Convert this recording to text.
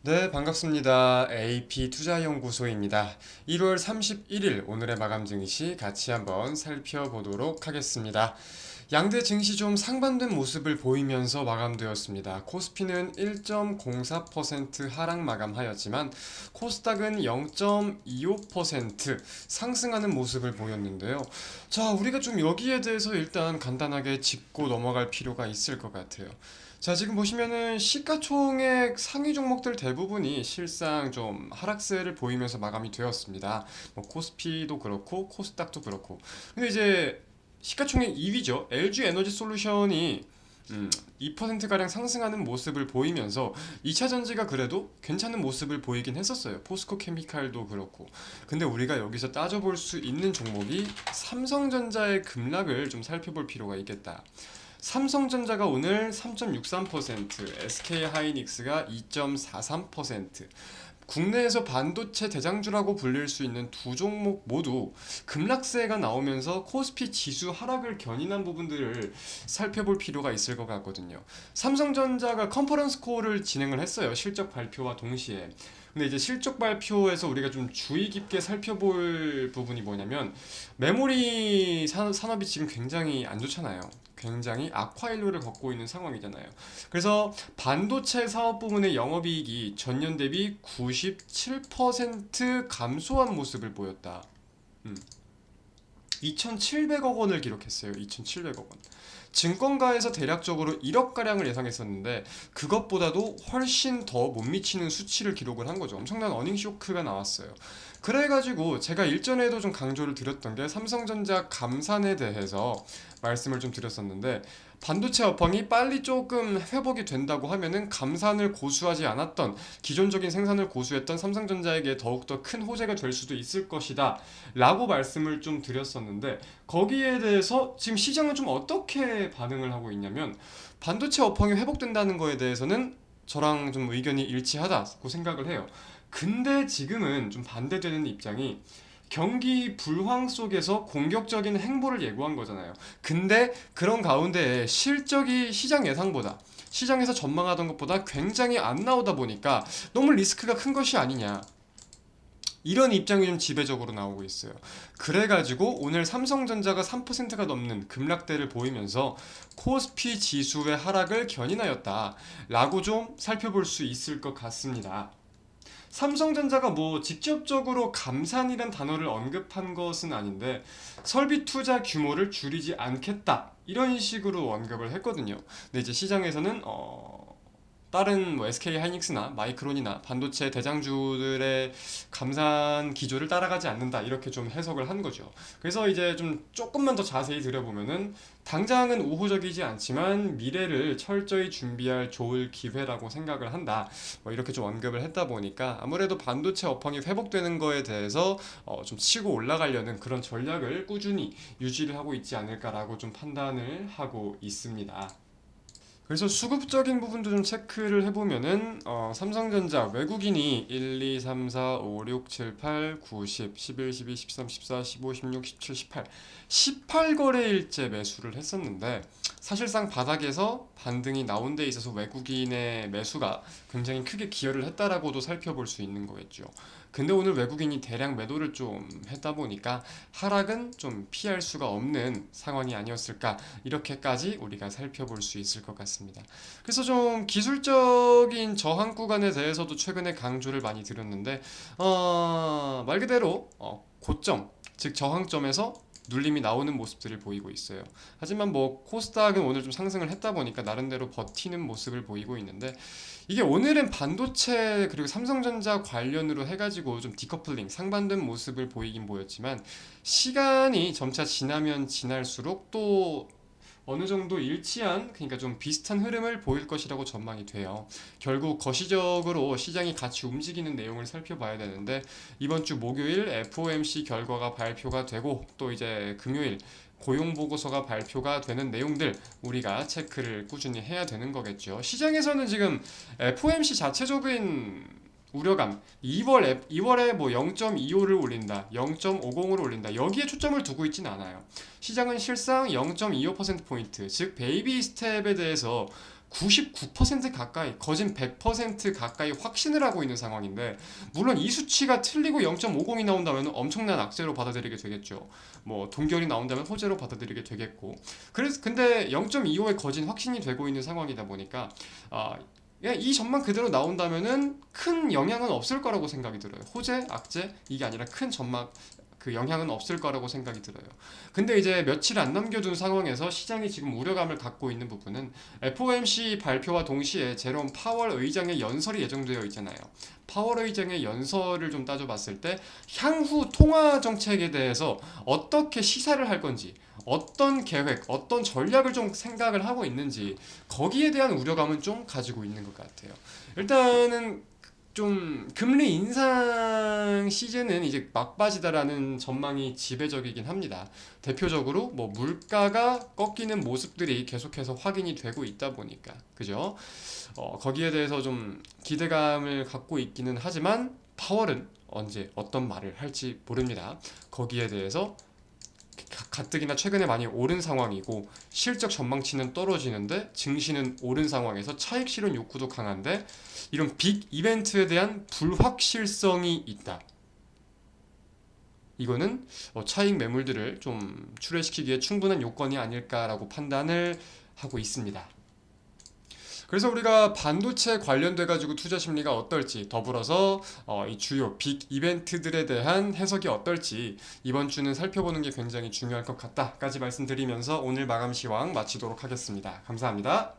네, 반갑습니다. AP투자연구소입니다. 1월 31일 오늘의 마감 증시 같이 한번 살펴보도록 하겠습니다. 양대 증시 좀 상반된 모습을 보이면서 마감되었습니다. 코스피는 1.04% 하락 마감하였지만 코스닥은 0.25% 상승하는 모습을 보였는데요. 자, 우리가 좀 여기에 대해서 일단 간단하게 짚고 넘어갈 필요가 있을 것 같아요. 자, 지금 보시면은 시가총액 상위 종목들 대부분이 실상 좀 하락세를 보이면서 마감이 되었습니다. 뭐 코스피도 그렇고 코스닥도 그렇고. 근데 이제 시가총액 2위죠. LG 에너지 솔루션이 2%가량 상승하는 모습을 보이면서 2차 전지가 그래도 괜찮은 모습을 보이긴 했었어요. 포스코 케미칼도 그렇고. 근데 우리가 여기서 따져볼 수 있는 종목이 삼성전자의 급락을 좀 살펴볼 필요가 있겠다. 삼성전자가 오늘 3.63%, SK하이닉스가 2.43%, 국내에서 반도체 대장주라고 불릴 수 있는 두 종목 모두 급락세가 나오면서 코스피 지수 하락을 견인한 부분들을 살펴볼 필요가 있을 것 같거든요. 삼성전자가 컨퍼런스 콜을 진행을 했어요. 실적 발표와 동시에. 근데 이제 실적 발표에서 우리가 좀 주의 깊게 살펴볼 부분이 뭐냐면 메모리 산업이 지금 굉장히 안 좋잖아요. 굉장히 악화일로를 걷고 있는 상황이잖아요. 그래서 반도체 사업 부문의 영업이익이 전년 대비 97% 감소한 모습을 보였다. 음. 2,700억 원을 기록했어요. 2,700억 원. 증권가에서 대략적으로 1억가량을 예상했었는데 그것보다도 훨씬 더 못 미치는 수치를 기록을 한 거죠. 엄청난 어닝 쇼크가 나왔어요. 그래가지고 제가 일전에도 좀 강조를 드렸던 게 삼성전자 감산에 대해서 말씀을 좀 드렸었는데 반도체 업황이 빨리 조금 회복이 된다고 하면은 감산을 고수하지 않았던 기존적인 생산을 고수했던 삼성전자에게 더욱더 큰 호재가 될 수도 있을 것이다 라고 말씀을 좀 드렸었는데 거기에 대해서 지금 시장은 좀 어떻게 반응을 하고 있냐면 반도체 업황이 회복된다는 거에 대해서는 저랑 좀 의견이 일치하다고 생각을 해요. 근데 지금은 좀 반대되는 입장이 경기 불황 속에서 공격적인 행보를 예고한 거잖아요. 근데 그런 가운데 실적이 시장 예상보다 시장에서 전망하던 것보다 굉장히 안 나오다 보니까 너무 리스크가 큰 것이 아니냐. 이런 입장이 좀 지배적으로 나오고 있어요. 그래가지고 오늘 삼성전자가 3%가 넘는 급락대를 보이면서 코스피 지수의 하락을 견인하였다라고 좀 살펴볼 수 있을 것 같습니다. 삼성전자가 뭐 직접적으로 감산이란 단어를 언급한 것은 아닌데 설비 투자 규모를 줄이지 않겠다 이런 식으로 언급을 했거든요. 근데 이제 시장에서는 다른 뭐 SK 하이닉스나 마이크론이나 반도체 대장주들의 감산 기조를 따라가지 않는다 이렇게 좀 해석을 한 거죠. 그래서 이제 좀 조금만 더 자세히 들여보면은 당장은 우호적이지 않지만 미래를 철저히 준비할 좋을 기회라고 생각을 한다. 뭐 이렇게 좀 언급을 했다 보니까 아무래도 반도체 업황이 회복되는 거에 대해서 좀 치고 올라가려는 그런 전략을 꾸준히 유지를 하고 있지 않을까라고 좀 판단을 하고 있습니다. 그래서 수급적인 부분도 좀 체크를 해보면은 삼성전자 외국인이 1, 2, 3, 4, 5, 6, 7, 8, 9, 10, 11, 12, 13, 14, 15, 16, 17, 18 18거래일째 매수를 했었는데 사실상 바닥에서 반등이 나온 데 있어서 외국인의 매수가 굉장히 크게 기여를 했다라고도 살펴볼 수 있는 거겠죠. 근데 오늘 외국인이 대량 매도를 좀 했다 보니까 하락은 좀 피할 수가 없는 상황이 아니었을까 이렇게까지 우리가 살펴볼 수 있을 것 같습니다. 그래서 좀 기술적인 저항 구간에 대해서도 최근에 강조를 많이 드렸는데 말 그대로 고점 즉 저항점에서 눌림이 나오는 모습들을 보이고 있어요. 하지만 뭐 코스닥은 오늘 좀 상승을 했다 보니까 나름대로 버티는 모습을 보이고 있는데 이게 오늘은 반도체 그리고 삼성전자 관련으로 해가지고 좀 디커플링 상반된 모습을 보이긴 보였지만 시간이 점차 지나면 지날수록 또 어느 정도 일치한 그러니까 좀 비슷한 흐름을 보일 것이라고 전망이 돼요. 결국 거시적으로 시장이 같이 움직이는 내용을 살펴봐야 되는데 이번 주 목요일 FOMC 결과가 발표가 되고 또 이제 금요일 고용 보고서가 발표가 되는 내용들 우리가 체크를 꾸준히 해야 되는 거겠죠. 시장에서는 지금 FOMC 자체적인 우려감 2월에 뭐 0.25를 올린다 0.50을 올린다 여기에 초점을 두고 있진 않아요. 시장은 실상 0.25%포인트 즉 베이비 스텝에 대해서 99% 가까이, 거진 100% 가까이 확신을 하고 있는 상황인데, 물론 이 수치가 틀리고 0.50이 나온다면 엄청난 악재로 받아들이게 되겠죠. 뭐 동결이 나온다면 호재로 받아들이게 되겠고. 그래서 근데 0.25에 거진 확신이 되고 있는 상황이다 보니까 이 전망 그대로 나온다면은 큰 영향은 없을 거라고 생각이 들어요. 호재, 악재 이게 아니라 큰 전망 그 영향은 없을 거라고 생각이 들어요. 근데 이제 며칠 안 남겨둔 상황에서 시장이 지금 우려감을 갖고 있는 부분은 FOMC 발표와 동시에 제롬 파월 의장의 연설이 예정되어 있잖아요. 파월 의장의 연설을 좀 따져봤을 때 향후 통화 정책에 대해서 어떻게 시사를 할 건지, 어떤 계획, 어떤 전략을 좀 생각을 하고 있는지 거기에 대한 우려감은 좀 가지고 있는 것 같아요. 일단은 좀 금리 인상 시즌은 이제 막바지다라는 전망이 지배적이긴 합니다. 대표적으로 뭐 물가가 꺾이는 모습들이 계속해서 확인이 되고 있다 보니까 그죠? 거기에 대해서 좀 기대감을 갖고 있기는 하지만 파월은 언제 어떤 말을 할지 모릅니다. 거기에 대해서 가뜩이나 최근에 많이 오른 상황이고 실적 전망치는 떨어지는데 증시는 오른 상황에서 차익 실현 욕구도 강한데 이런 빅 이벤트에 대한 불확실성이 있다. 이거는 차익 매물들을 좀 출회시키기에 충분한 요건이 아닐까라고 판단을 하고 있습니다. 그래서 우리가 반도체 관련돼 가지고 투자 심리가 어떨지, 더불어서 이 주요 빅 이벤트들에 대한 해석이 어떨지 이번 주는 살펴보는 게 굉장히 중요할 것 같다까지 말씀드리면서 오늘 마감 시황 마치도록 하겠습니다. 감사합니다.